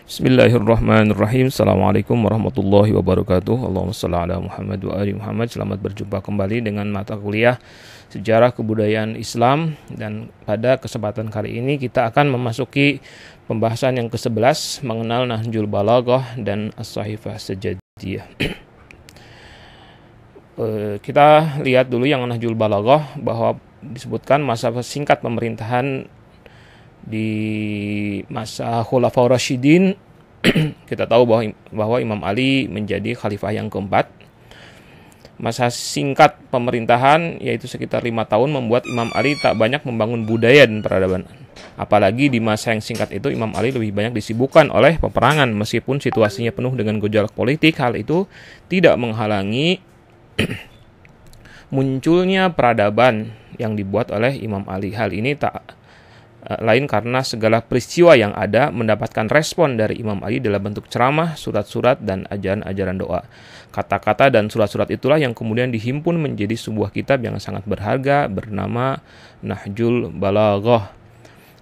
Bismillahirrahmanirrahim. Assalamualaikum warahmatullahi wabarakatuh. Allahumma shalli ala Muhammad wa ali Muhammad. Selamat berjumpa kembali dengan mata kuliah Sejarah Kebudayaan Islam. Dan pada kesempatan kali ini kita akan memasuki pembahasan yang ke-11 mengenal Nahjul Balaghah dan As-Sahifah Sajadiyah. Kita lihat dulu yang Nahjul Balaghah, bahwa disebutkan masa singkat pemerintahan di masa Khulafaur Rasyidin. Kita tahu bahwa Imam Ali menjadi khalifah yang keempat. Masa singkat pemerintahan, yaitu sekitar 5 tahun, membuat Imam Ali tak banyak membangun budaya dan peradaban. Apalagi di masa yang singkat itu Imam Ali lebih banyak disibukkan oleh peperangan. Meskipun situasinya penuh dengan gejolak politik, hal itu tidak menghalangi munculnya peradaban yang dibuat oleh Imam Ali. Hal ini tak lain karena segala peristiwa yang ada mendapatkan respon dari Imam Ali dalam bentuk ceramah, surat-surat, dan ajaran-ajaran doa. Kata-kata dan surat-surat itulah yang kemudian dihimpun menjadi sebuah kitab yang sangat berharga bernama Nahjul Balaghah.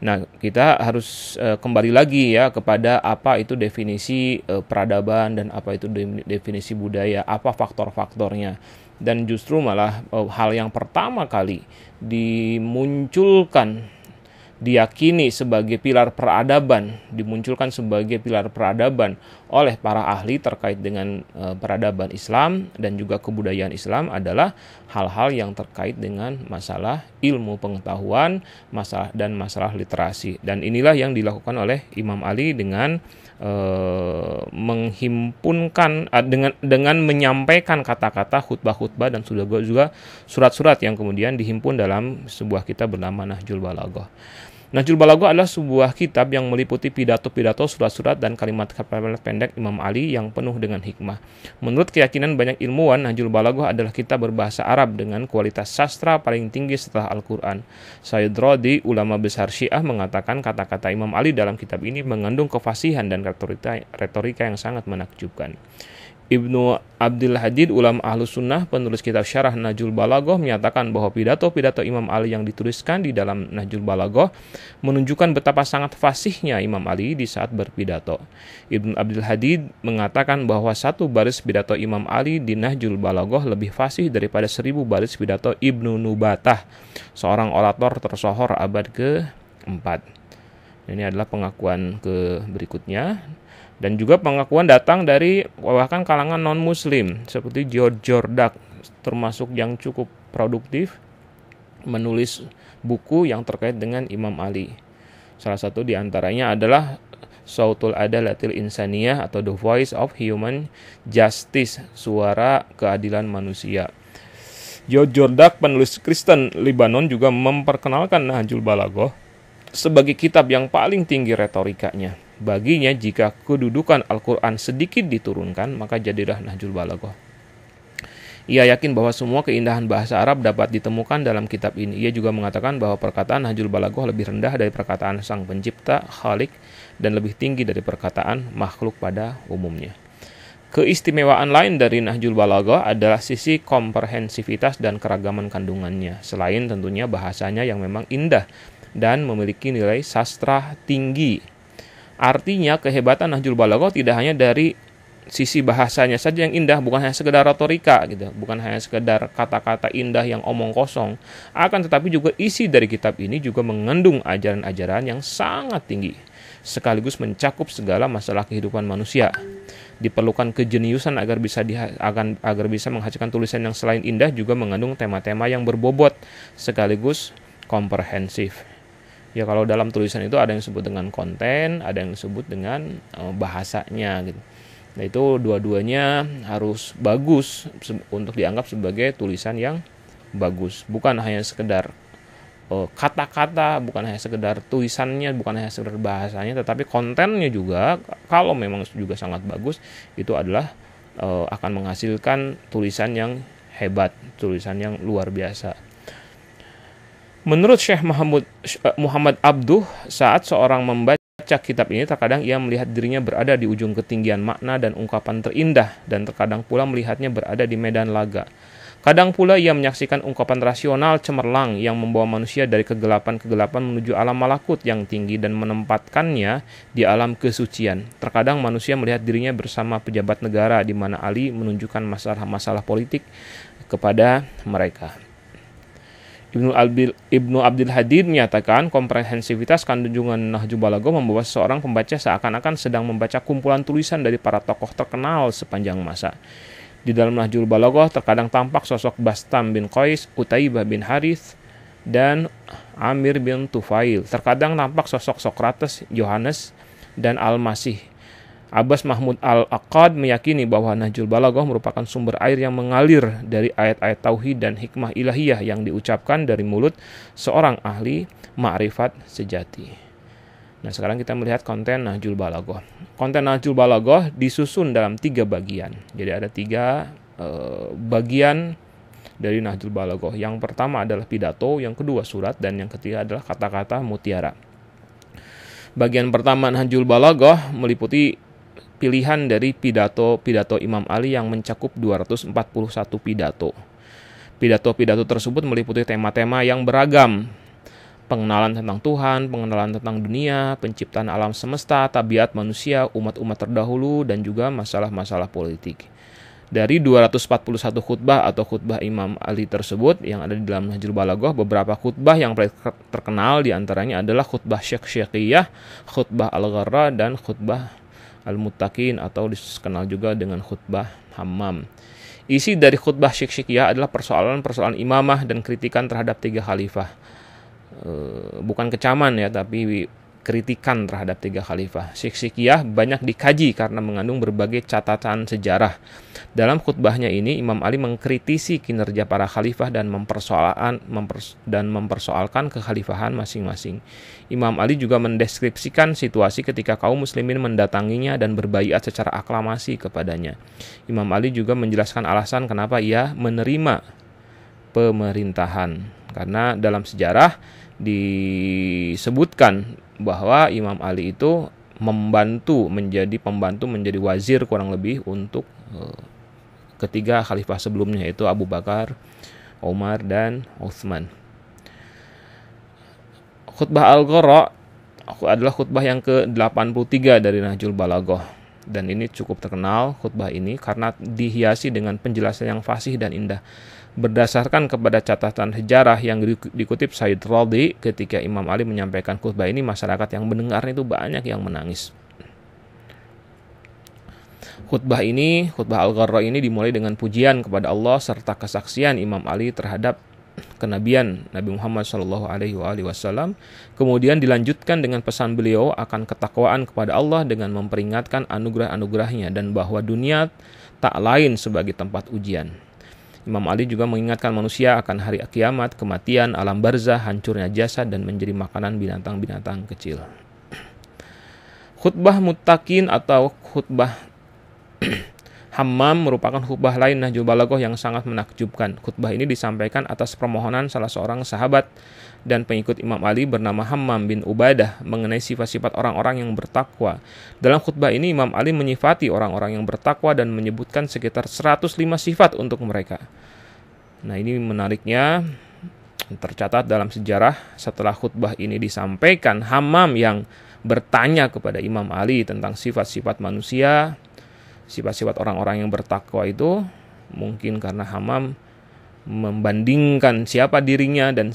Nah, kita harus kembali lagi ya kepada apa itu definisi peradaban dan apa itu definisi budaya, apa faktor-faktornya. Dan justru malah hal yang pertama kali diyakini sebagai pilar peradaban, dimunculkan sebagai pilar peradaban oleh para ahli terkait dengan peradaban Islam dan juga kebudayaan Islam adalah hal-hal yang terkait dengan masalah ilmu pengetahuan, masalah literasi. Dan inilah yang dilakukan oleh Imam Ali dengan menghimpunkan dengan menyampaikan kata-kata khutbah-khutbah dan juga surat-surat yang kemudian dihimpun dalam sebuah kitab bernama Nahjul Balaghah. Nahjul Balaghah adalah sebuah kitab yang meliputi pidato-pidato, surat-surat, dan kalimat-kalimat pendek Imam Ali yang penuh dengan hikmah. Menurut keyakinan banyak ilmuwan, Nahjul Balaghah adalah kitab berbahasa Arab dengan kualitas sastra paling tinggi setelah Al-Quran. Sayyid Rodi, ulama besar Syiah, mengatakan kata-kata Imam Ali dalam kitab ini mengandung kefasihan dan retorika yang sangat menakjubkan. Ibnu Abdul Hadid, ulama Ahlus Sunnah, penulis kitab Syarah Nahjul Balaghah, menyatakan bahwa pidato-pidato Imam Ali yang dituliskan di dalam Nahjul Balaghah menunjukkan betapa sangat fasihnya Imam Ali di saat berpidato. Ibnu Abdul Hadid mengatakan bahwa satu baris pidato Imam Ali di Nahjul Balaghah lebih fasih daripada 1000 baris pidato Ibnu Nubatah, seorang orator tersohor abad ke-4. Ini adalah pengakuan berikutnya. Dan juga pengakuan datang dari bahkan kalangan non-muslim seperti George Jordak, termasuk yang cukup produktif menulis buku yang terkait dengan Imam Ali. Salah satu di antaranya adalah Sautul Adalatil Insaniyah atau The Voice of Human Justice, suara keadilan manusia. George Jordak, penulis Kristen Lebanon, juga memperkenalkan Nahjul Balaghah sebagai kitab yang paling tinggi retorikanya. Baginya, jika kedudukan Al-Quran sedikit diturunkan, maka jadilah Nahjul Balaghah. Ia yakin bahwa semua keindahan bahasa Arab dapat ditemukan dalam kitab ini. Ia juga mengatakan bahwa perkataan Nahjul Balaghah lebih rendah dari perkataan Sang Pencipta, Khalik, dan lebih tinggi dari perkataan makhluk pada umumnya. Keistimewaan lain dari Nahjul Balaghah adalah sisi komprehensivitas dan keragaman kandungannya. Selain tentunya bahasanya yang memang indah dan memiliki nilai sastra tinggi. Artinya kehebatan Nahjul Balaghah tidak hanya dari sisi bahasanya saja yang indah, bukan hanya sekedar retorika gitu, bukan hanya sekedar kata-kata indah yang omong kosong, akan tetapi juga isi dari kitab ini juga mengandung ajaran-ajaran yang sangat tinggi, sekaligus mencakup segala masalah kehidupan manusia. Diperlukan kejeniusan agar bisa menghasilkan tulisan yang selain indah juga mengandung tema-tema yang berbobot sekaligus komprehensif. Ya, kalau dalam tulisan itu ada yang disebut dengan konten, ada yang disebut dengan bahasanya gitu. Nah, itu dua-duanya harus bagus untuk dianggap sebagai tulisan yang bagus. Bukan hanya sekedar kata-kata, bukan hanya sekedar tulisannya, bukan hanya sekedar bahasanya, tetapi kontennya juga kalau memang juga sangat bagus, itu adalah akan menghasilkan tulisan yang hebat, tulisan yang luar biasa. Menurut Syekh Muhammad Abduh, saat seorang membaca kitab ini, terkadang ia melihat dirinya berada di ujung ketinggian makna dan ungkapan terindah, dan terkadang pula melihatnya berada di medan laga. Kadang pula ia menyaksikan ungkapan rasional cemerlang yang membawa manusia dari kegelapan-kegelapan menuju alam malakut yang tinggi dan menempatkannya di alam kesucian. Terkadang manusia melihat dirinya bersama pejabat negara di mana Ali menunjukkan masalah-masalah politik kepada mereka. Ibnu Abdul Hadid menyatakan komprehensivitas kandungan Nahjul Balagha membawa seorang pembaca seakan-akan sedang membaca kumpulan tulisan dari para tokoh terkenal sepanjang masa. Di dalam Nahjul Balagha terkadang tampak sosok Bastam bin Qais, Utaibah bin Harith, dan Amir bin Tufail. Terkadang tampak sosok Sokrates, Yohanes, dan Al-Masih. Abbas Mahmud Al-Aqad meyakini bahwa Nahjul Balagha merupakan sumber air yang mengalir dari ayat-ayat tauhid dan hikmah ilahiyah yang diucapkan dari mulut seorang ahli ma'rifat sejati. Nah, sekarang kita melihat konten Nahjul Balagha. Konten Nahjul Balagha disusun dalam 3 bagian. Jadi ada 3 bagian dari Nahjul Balagha. Yang pertama adalah pidato, yang kedua surat, dan yang ketiga adalah kata-kata mutiara. Bagian pertama Nahjul Balagha meliputi pilihan dari pidato Imam Ali yang mencakup 241 pidato. Pidato-pidato tersebut meliputi tema-tema yang beragam. Pengenalan tentang Tuhan, pengenalan tentang dunia, penciptaan alam semesta, tabiat manusia, umat-umat terdahulu, dan juga masalah-masalah politik. Dari 241 khutbah atau khutbah Imam Ali tersebut yang ada di dalam Nahjul Balagha, beberapa khutbah yang terkenal diantaranya adalah khutbah Syekhiyah, khutbah Al-Gharra, dan khutbah Al-Muttaqin atau dikenal juga dengan khutbah Hammam. Isi dari khutbah Syekhiyah adalah persoalan-persoalan imamah dan kritikan terhadap 3 khalifah. Bukan kecaman ya, tapi kritikan terhadap 3 khalifah. Syekhiyah banyak dikaji karena mengandung berbagai catatan sejarah. Dalam khutbahnya ini Imam Ali mengkritisi kinerja para khalifah dan mempersoalkan kekhalifahan masing-masing. Imam Ali juga mendeskripsikan situasi ketika kaum muslimin mendatanginya dan berbaiat secara aklamasi kepadanya. Imam Ali juga menjelaskan alasan kenapa ia menerima pemerintahan. Karena dalam sejarah disebutkan bahwa Imam Ali itu membantu menjadi wazir kurang lebih untuk 3 khalifah sebelumnya, yaitu Abu Bakar, Umar, dan Utsman. Khutbah Al-Gharra adalah khutbah yang ke-83 dari Nahjul Balagha, dan ini cukup terkenal khutbah ini karena dihiasi dengan penjelasan yang fasih dan indah. Berdasarkan kepada catatan sejarah yang dikutip Said Radhi, ketika Imam Ali menyampaikan khutbah ini, masyarakat yang mendengar itu banyak yang menangis. Khutbah Al-Gharra ini dimulai dengan pujian kepada Allah serta kesaksian Imam Ali terhadap kenabian Nabi Muhammad SAW. Kemudian dilanjutkan dengan pesan beliau akan ketakwaan kepada Allah dengan memperingatkan anugerah-anugerahnya dan bahwa dunia tak lain sebagai tempat ujian. Imam Ali juga mengingatkan manusia akan hari kiamat, kematian, alam barzah, hancurnya jasad, dan menjadi makanan binatang-binatang kecil. Khutbah Muttaqin atau khutbah Hammam merupakan khutbah lain Nahjul Balagha yang sangat menakjubkan. Khutbah ini disampaikan atas permohonan salah seorang sahabat dan pengikut Imam Ali bernama Hammam bin Ubadah mengenai sifat-sifat orang-orang yang bertakwa. Dalam khutbah ini Imam Ali menyifati orang-orang yang bertakwa dan menyebutkan sekitar 105 sifat untuk mereka. Nah, ini menariknya, tercatat dalam sejarah setelah khutbah ini disampaikan, Hammam yang bertanya kepada Imam Ali tentang sifat-sifat manusia, sifat-sifat orang-orang yang bertakwa itu, mungkin karena Hammam membandingkan siapa dirinya dan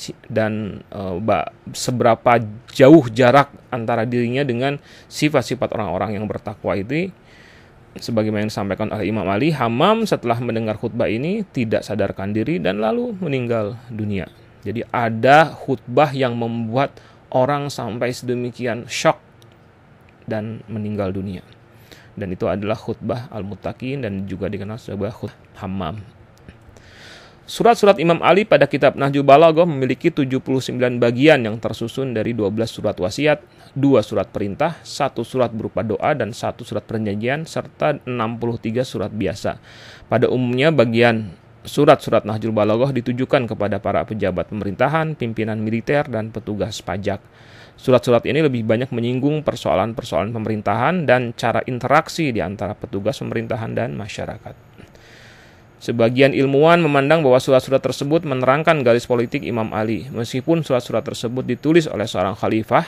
seberapa jauh jarak antara dirinya dengan sifat-sifat orang-orang yang bertakwa itu. Sebagaimana yang disampaikan oleh Imam Ali, Hammam setelah mendengar khutbah ini tidak sadarkan diri dan lalu meninggal dunia. Jadi ada khutbah yang membuat orang sampai sedemikian shock dan meninggal dunia. Dan itu adalah khutbah Al-Muttaqin dan juga dikenal sebagai khutbah Hammam. Surat-surat Imam Ali pada kitab Nahjul Balagha memiliki 79 bagian yang tersusun dari 12 surat wasiat, 2 surat perintah, 1 surat berupa doa, dan 1 surat perjanjian, serta 63 surat biasa. Pada umumnya bagian surat-surat Nahjul Balagha ditujukan kepada para pejabat pemerintahan, pimpinan militer, dan petugas pajak. Surat-surat ini lebih banyak menyinggung persoalan-persoalan pemerintahan dan cara interaksi di antara petugas pemerintahan dan masyarakat. Sebagian ilmuwan memandang bahwa surat-surat tersebut menerangkan garis politik Imam Ali. Meskipun surat-surat tersebut ditulis oleh seorang khalifah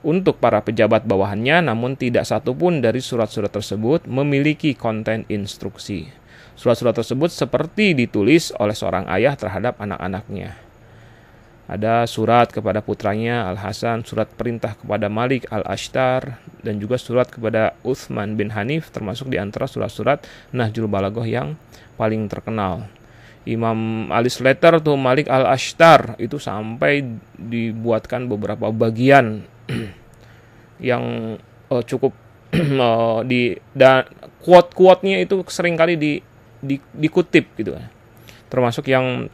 untuk para pejabat bawahannya, namun tidak satupun dari surat-surat tersebut memiliki konten instruksi. Surat-surat tersebut seperti ditulis oleh seorang ayah terhadap anak-anaknya. Ada surat kepada putranya Al-Hasan, surat perintah kepada Malik Al-Ashtar, dan juga surat kepada Utsman bin Hanif, termasuk di antara surat-surat Nahjul Balaghah yang paling terkenal. Imam Ali's Letter to Malik Al-Ashtar itu sampai dibuatkan beberapa bagian yang cukup dan quote-quote-nya itu seringkali dikutip gitu. Termasuk yang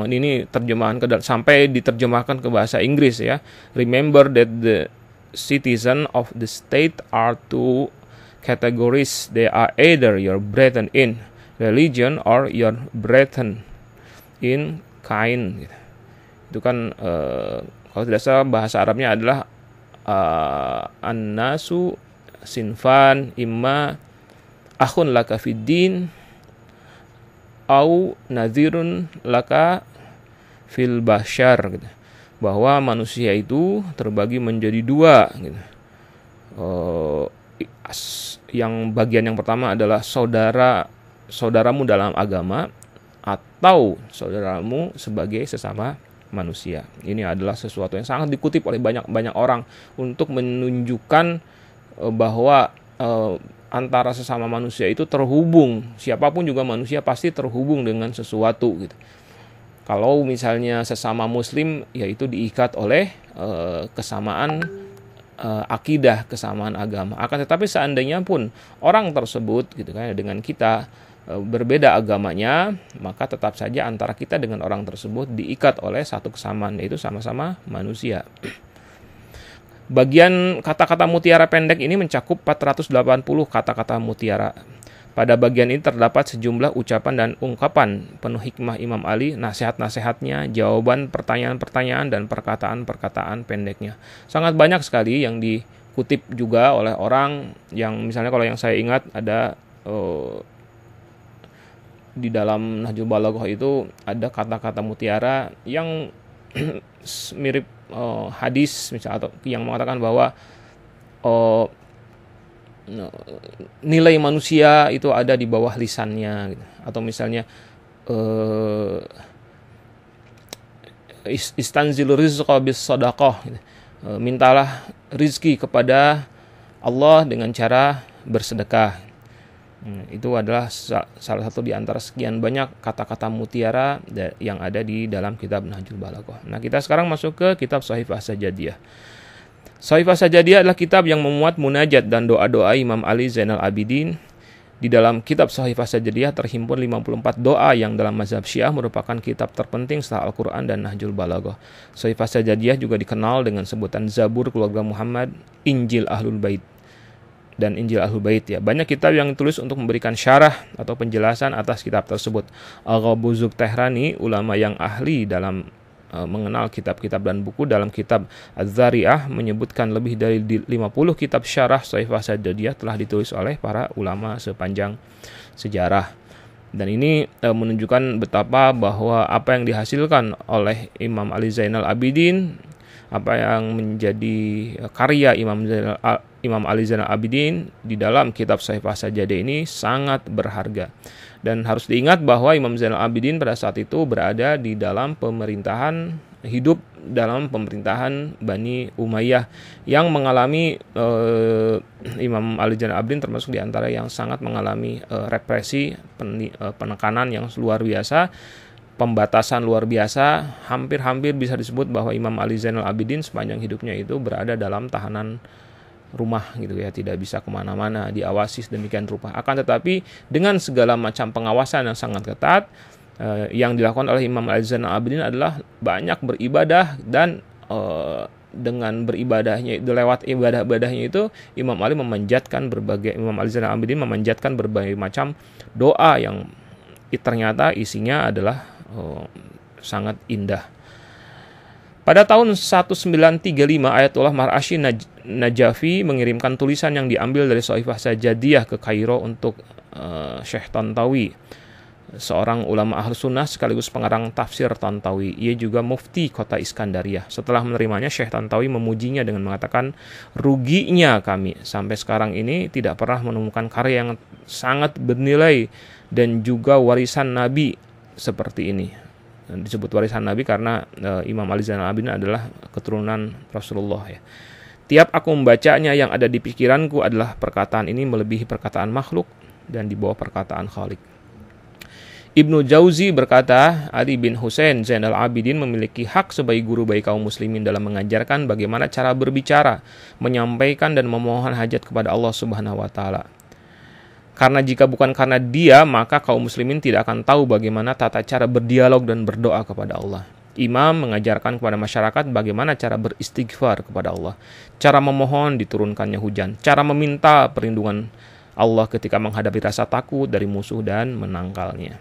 ini terjemahan sampai diterjemahkan ke bahasa Inggris ya. Remember that the citizen of the state are two categories. They are either your brethren in religion or your brethren in kind. Itu kan kalau tidak salah bahasa Arabnya adalah an-nasu sinfan imma akhun laka fid din au nadhirun laka fil bashar gitu. Bahwa manusia itu terbagi menjadi dua gitu. Yang bagian yang pertama adalah saudaramu dalam agama atau saudaramu sebagai sesama manusia. Ini adalah sesuatu yang sangat dikutip oleh banyak orang untuk menunjukkan bahwa antara sesama manusia itu terhubung. Siapapun juga manusia pasti terhubung dengan sesuatu gitu. Kalau misalnya sesama muslim, yaitu diikat oleh kesamaan akidah, kesamaan agama. Akan tetapi seandainya pun orang tersebut gitu kan dengan kita berbeda agamanya, maka tetap saja antara kita dengan orang tersebut diikat oleh satu kesamaan, yaitu sama-sama manusia. Bagian kata-kata mutiara pendek ini mencakup 480 kata-kata mutiara. Pada bagian ini terdapat sejumlah ucapan dan ungkapan penuh hikmah Imam Ali, nasihat-nasihatnya, jawaban pertanyaan-pertanyaan, dan perkataan-perkataan pendeknya. Sangat banyak sekali yang dikutip juga oleh orang yang misalnya kalau yang saya ingat ada di dalam Nahjul Balaghah itu ada kata-kata mutiara yang mirip hadis misalnya, atau yang mengatakan bahwa nilai manusia itu ada di bawah lisannya gitu. Atau misalnya istanzil rizqa bis shadaqah gitu. Mintalah rizki kepada Allah dengan cara bersedekah. Itu adalah salah satu di antara sekian banyak kata-kata mutiara yang ada di dalam kitab Nahjul Balaghah. Nah, kita sekarang masuk ke kitab Shahifah Sajadiyah. Shahifah Sajadiyah adalah kitab yang memuat munajat dan doa-doa Imam Ali Zainal Abidin. Di dalam kitab Shahifah Sajadiyah terhimpun 54 doa yang dalam mazhab Syiah merupakan kitab terpenting setelah Al-Quran dan Nahjul Balaghah. Shahifah Sajadiyah juga dikenal dengan sebutan Zabur Keluarga Muhammad, Injil Ahlul Bait, dan Injil Ahlul Bait ya. Banyak kitab yang ditulis untuk memberikan syarah atau penjelasan atas kitab tersebut. Al-Ghabuzuk Tehrani, ulama yang ahli dalam mengenal kitab-kitab dan buku, dalam kitab Az-Zari'ah menyebutkan lebih dari 50 kitab syarah Shahifah Sajadiyah telah ditulis oleh para ulama sepanjang sejarah. Dan ini menunjukkan betapa bahwa apa yang dihasilkan oleh Imam Ali Zainal Abidin, apa yang menjadi karya Imam Ali Zainal Abidin di dalam kitab Shahifah Sajadiyah ini sangat berharga. Dan harus diingat bahwa Imam Zainal Abidin pada saat itu berada di dalam pemerintahan, hidup dalam pemerintahan Bani Umayyah yang mengalami Imam Ali Zainal Abidin termasuk di antara yang sangat mengalami represi, penekanan yang luar biasa, pembatasan luar biasa. Hampir-hampir bisa disebut bahwa Imam Ali Zainal Abidin sepanjang hidupnya itu berada dalam tahanan rumah gitu ya, tidak bisa kemana-mana, diawasi sedemikian rupa. Akan tetapi dengan segala macam pengawasan yang sangat ketat, yang dilakukan oleh Imam Ali Zainal Abidin adalah banyak beribadah, dan dengan beribadahnya, lewat ibadah-ibadahnya itu Imam Ali Zainal Abidin memanjatkan berbagai macam doa yang ternyata isinya adalah sangat indah. Pada tahun 1935, Ayatullah Mar'ashi Najafi mengirimkan tulisan yang diambil dari Shaifah Sajadiyah ke Kairo untuk Syekh Tantawi, seorang ulama Ahlus Sunnah sekaligus pengarang tafsir Tantawi. Ia juga mufti kota Iskandariyah. Setelah menerimanya, Syekh Tantawi memujinya dengan mengatakan, ruginya kami sampai sekarang ini tidak pernah menemukan karya yang sangat bernilai dan juga warisan Nabi seperti ini. Disebut warisan Nabi karena Imam Ali Zainal Abidin adalah keturunan Rasulullah ya. Tiap aku membacanya, yang ada di pikiranku adalah perkataan ini melebihi perkataan makhluk dan di bawah perkataan Khalik. Ibnu Jauzi berkata, Ali bin Husain Zainal Abidin memiliki hak sebagai guru bagi kaum muslimin dalam mengajarkan bagaimana cara berbicara, menyampaikan dan memohon hajat kepada Allah Subhanahu wa taala. Karena jika bukan karena dia, maka kaum muslimin tidak akan tahu bagaimana tata cara berdialog dan berdoa kepada Allah. Imam mengajarkan kepada masyarakat bagaimana cara beristighfar kepada Allah, cara memohon diturunkannya hujan, cara meminta perlindungan Allah ketika menghadapi rasa takut dari musuh dan menangkalnya.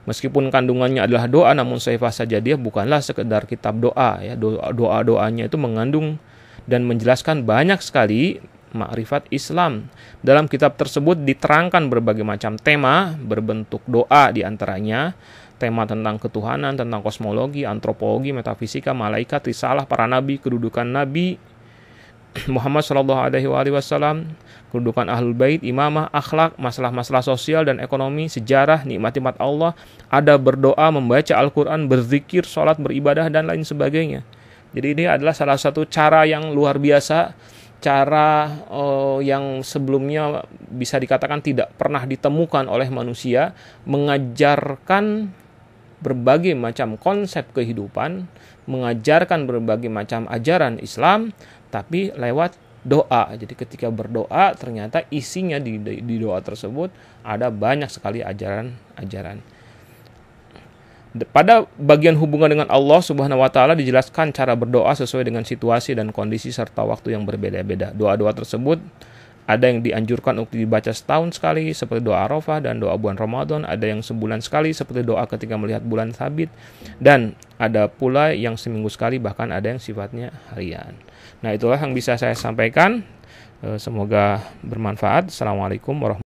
Meskipun kandungannya adalah doa, namun Shaifah Sajadiyah bukanlah sekedar kitab doa ya. Doa-doanya itu mengandung dan menjelaskan banyak sekali makrifat Islam. Dalam kitab tersebut diterangkan berbagai macam tema berbentuk doa, diantaranya tema tentang ketuhanan, tentang kosmologi, antropologi, metafisika, malaikat, risalah, para nabi, kedudukan Nabi Muhammad SAW, kedudukan Ahlul Bait, imamah, akhlak, masalah-masalah sosial dan ekonomi, sejarah, nikmat-nikmat Allah, ada berdoa, membaca Al-Quran, berzikir, sholat, beribadah, dan lain sebagainya. Jadi ini adalah salah satu cara yang luar biasa, cara yang sebelumnya bisa dikatakan tidak pernah ditemukan oleh manusia, mengajarkan berbagai macam konsep kehidupan, mengajarkan berbagai macam ajaran Islam, tapi lewat doa. Jadi ketika berdoa, ternyata isinya di doa tersebut ada banyak sekali ajaran-ajaran. Pada bagian hubungan dengan Allah Subhanahu wa taala dijelaskan cara berdoa sesuai dengan situasi dan kondisi serta waktu yang berbeda-beda. Doa-doa tersebut ada yang dianjurkan untuk dibaca setahun sekali seperti doa Arafah dan doa bulan Ramadan, ada yang sebulan sekali seperti doa ketika melihat bulan sabit, dan ada pula yang seminggu sekali, bahkan ada yang sifatnya harian. Nah, itulah yang bisa saya sampaikan. Semoga bermanfaat. Assalamualaikum warahmatullahi wabarakatuh.